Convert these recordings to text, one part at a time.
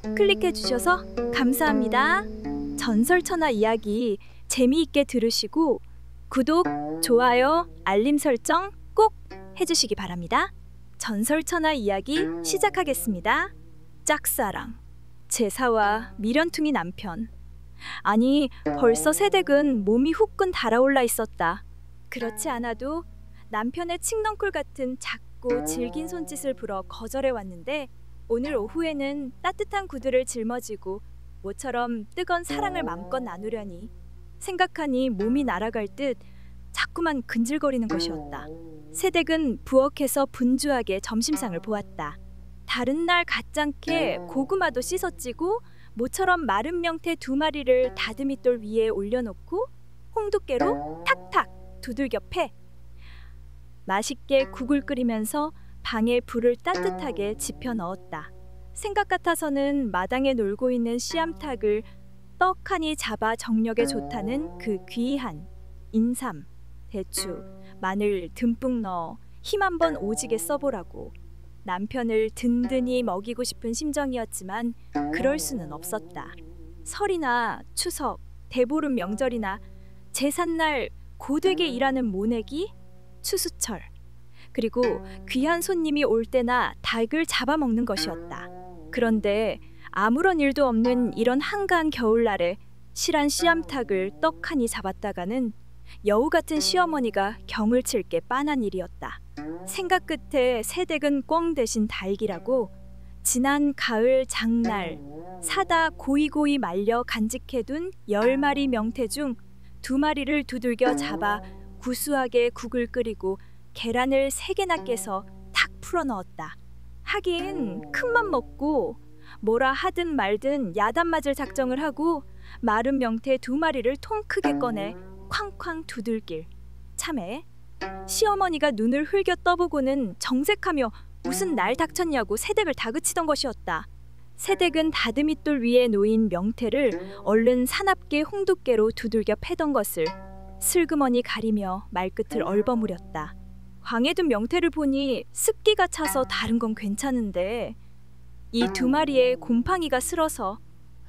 클릭해 주셔서 감사합니다. 전설천하 이야기 재미있게 들으시고 구독, 좋아요, 알림 설정 꼭 해주시기 바랍니다. 전설천하 이야기 시작하겠습니다. 짝사랑, 제사와 미련퉁이 남편. 아니, 벌써 새댁은 몸이 후끈 달아올라 있었다. 그렇지 않아도 남편의 칡넝쿨 같은 작고 질긴 손짓을 불어 거절해 왔는데 오늘 오후에는 따뜻한 구두를 짊어지고 모처럼 뜨거운 사랑을 맘껏 나누려니 생각하니 몸이 날아갈 듯 자꾸만 근질거리는 것이었다. 새댁은 부엌에서 분주하게 점심상을 보았다. 다른 날 같잖게 고구마도 씻어찌고 모처럼 마른 명태 2마리를 다듬이돌 위에 올려놓고 홍두깨로 탁탁 두들겨 패 맛있게 국을 끓이면서 방에 불을 따뜻하게 지펴 넣었다. 생각 같아서는 마당에 놀고 있는 씨암탉을 떡하니 잡아 정력에 좋다는 그 귀한 인삼, 대추, 마늘 듬뿍 넣어 힘 한번 오지게 써보라고. 남편을 든든히 먹이고 싶은 심정이었지만 그럴 수는 없었다. 설이나 추석, 대보름 명절이나 제삿날 고되게 일하는 모내기, 추수철, 그리고 귀한 손님이 올 때나 닭을 잡아먹는 것이었다. 그런데 아무런 일도 없는 이런 한가한 겨울날에 실한 씨암탉을 떡하니 잡았다가는 여우 같은 시어머니가 경을 칠 게 빤한 일이었다. 생각 끝에 새댁은 꿩 대신 닭이라고 지난 가을 장날 사다 고이고이 말려 간직해둔 10마리 명태 중 2마리를 두들겨 잡아 구수하게 국을 끓이고 계란을 3개나 깨서 탁 풀어 넣었다. 하긴 큰맘 먹고 뭐라 하든 말든 야단 맞을 작정을 하고 마른 명태 2마리를 통 크게 꺼내 쾅쾅 두들길. 참에 시어머니가 눈을 흘겨 떠보고는 정색하며 무슨 날 닥쳤냐고 새댁을 다그치던 것이었다. 새댁은 다듬이돌 위에 놓인 명태를 얼른 사납게 홍두깨로 두들겨 패던 것을 슬그머니 가리며 말끝을 얼버무렸다. 방에 둔 명태를 보니 습기가 차서 다른 건 괜찮은데 이 2마리의 곰팡이가 슬어서.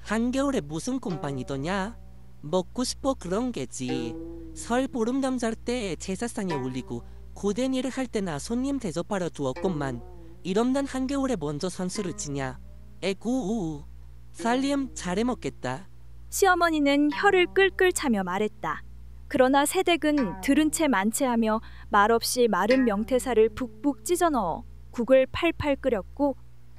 한겨울에 무슨 곰팡이더냐? 먹고 싶어 그런 게지. 설 보름담 잘 때 제사상에 올리고 고된 일을 할 때나 손님 대접하러 두었건만 이런 난 한겨울에 먼저 선수를 치냐? 에구, 살림 잘해 먹겠다. 시어머니는 혀를 끌끌 차며 말했다. 그러나 새댁은 들은 채 만체하며 말없이 마른 명태살을 북북 찢어 넣어 국을 팔팔 끓였고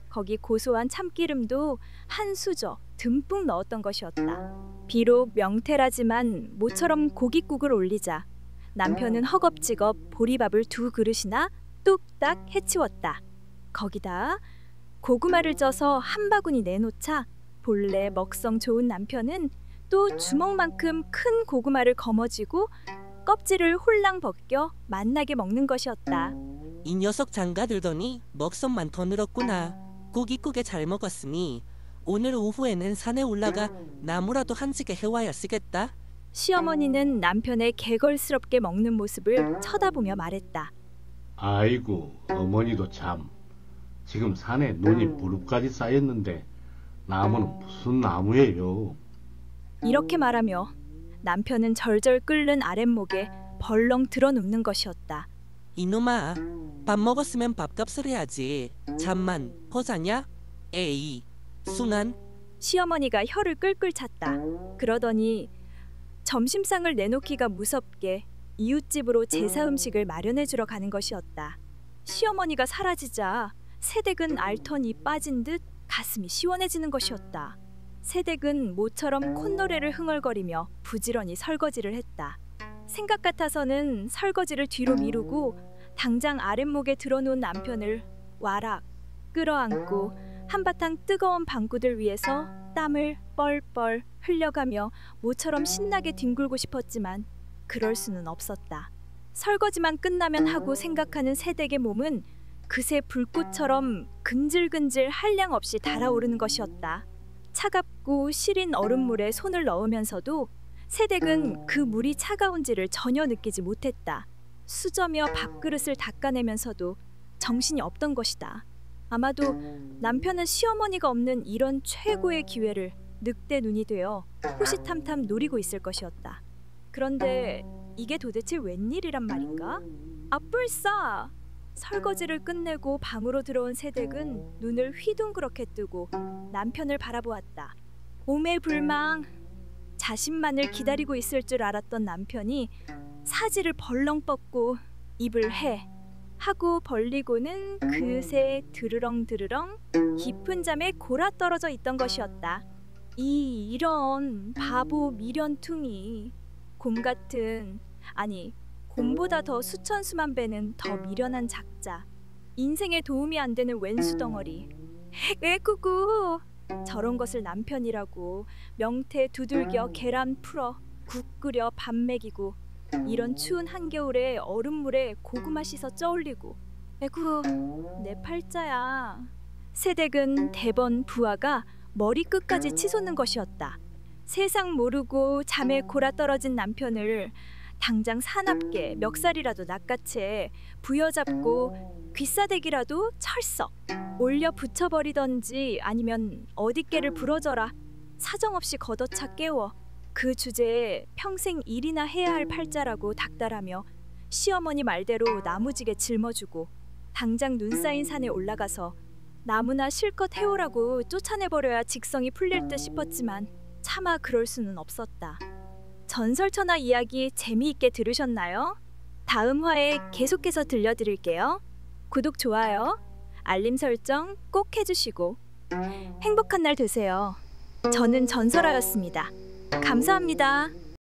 거기 고소한 참기름도 한 수저 듬뿍 넣었던 것이었다. 비록 명태라지만 모처럼 고깃국을 올리자 남편은 허겁지겁 보리밥을 2그릇이나 뚝딱 해치웠다. 거기다 고구마를 쪄서 한 바구니 내놓자 본래 먹성 좋은 남편은 또 주먹만큼 큰 고구마를 거머쥐고 껍질을 홀랑 벗겨 맛나게 먹는 것이었다. 이 녀석 장가들더니 먹성만 더 늘었구나. 고깃국에 잘 먹었으니 오늘 오후에는 산에 올라가 나무라도 한 지게 해와야 쓰겠다. 시어머니는 남편의 개걸스럽게 먹는 모습을 쳐다보며 말했다. 아이고, 어머니도 참. 지금 산에 눈이 무릎까지 쌓였는데 나무는 무슨 나무예요? 이렇게 말하며 남편은 절절 끓는 아랫목에 벌렁 드러눕는 것이었다. 이놈아, 밥 먹었으면 밥값을 해야지. 잠만 퍼자냐? 에이, 순한. 시어머니가 혀를 끌끌 찼다. 그러더니 점심상을 내놓기가 무섭게 이웃집으로 제사 음식을 마련해 주러 가는 것이었다. 시어머니가 사라지자 새댁은 알턴이 빠진 듯 가슴이 시원해지는 것이었다. 새댁은 모처럼 콧노래를 흥얼거리며 부지런히 설거지를 했다. 생각 같아서는 설거지를 뒤로 미루고 당장 아랫목에 들어놓은 남편을 와락 끌어안고 한바탕 뜨거운 방구들 위에서 땀을 뻘뻘 흘려가며 모처럼 신나게 뒹굴고 싶었지만 그럴 수는 없었다. 설거지만 끝나면 하고 생각하는 새댁의 몸은 그새 불꽃처럼 근질근질 한량없이 달아오르는 것이었다. 차갑고 시린 얼음물에 손을 넣으면서도 새댁은 그 물이 차가운지를 전혀 느끼지 못했다. 수저며 밥그릇을 닦아내면서도 정신이 없던 것이다. 아마도 남편은 시어머니가 없는 이런 최고의 기회를 늑대 눈이 되어 호시탐탐 노리고 있을 것이었다. 그런데 이게 도대체 웬일이란 말인가? 아뿔싸! 설거지를 끝내고 방으로 들어온 새댁은 눈을 휘둥그렇게 뜨고 남편을 바라보았다. 오매불망! 자신만을 기다리고 있을 줄 알았던 남편이 사지를 벌렁 뻗고 입을 해 하고 벌리고는 그새 드르렁 드르렁 깊은 잠에 골아 떨어져 있던 것이었다. 이런 바보 미련퉁이. 곰 같은, 아니 곰보다 더 수천 수만 배는 더 미련한 작자. 인생에 도움이 안 되는 웬수 덩어리. 에구구. 저런 것을 남편이라고. 명태 두들겨 계란 풀어 국 끓여 밥 먹이고 이런 추운 한겨울에 얼음물에 고구마 씻어 쪄올리고. 에구, 내 팔자야. 새댁은 대번 부하가 머리끝까지 치솟는 것이었다. 세상 모르고 잠에 골아떨어진 남편을 당장 사납게 멱살이라도 낚아채 부여잡고 귀싸대기라도 철썩 올려 붙여버리던지 아니면 어디께를 부러져라 사정없이 걷어차 깨워 그 주제에 평생 일이나 해야 할 팔자라고 닥달하며 시어머니 말대로 나무지게 짊어주고 당장 눈 쌓인 산에 올라가서 나무나 실컷 해오라고 쫓아내버려야 직성이 풀릴 듯 싶었지만 차마 그럴 수는 없었다. 전설천하 이야기 재미있게 들으셨나요? 다음 화에 계속해서 들려드릴게요. 구독, 좋아요, 알림 설정 꼭 해주시고 행복한 날 되세요. 저는 전설아였습니다. 감사합니다.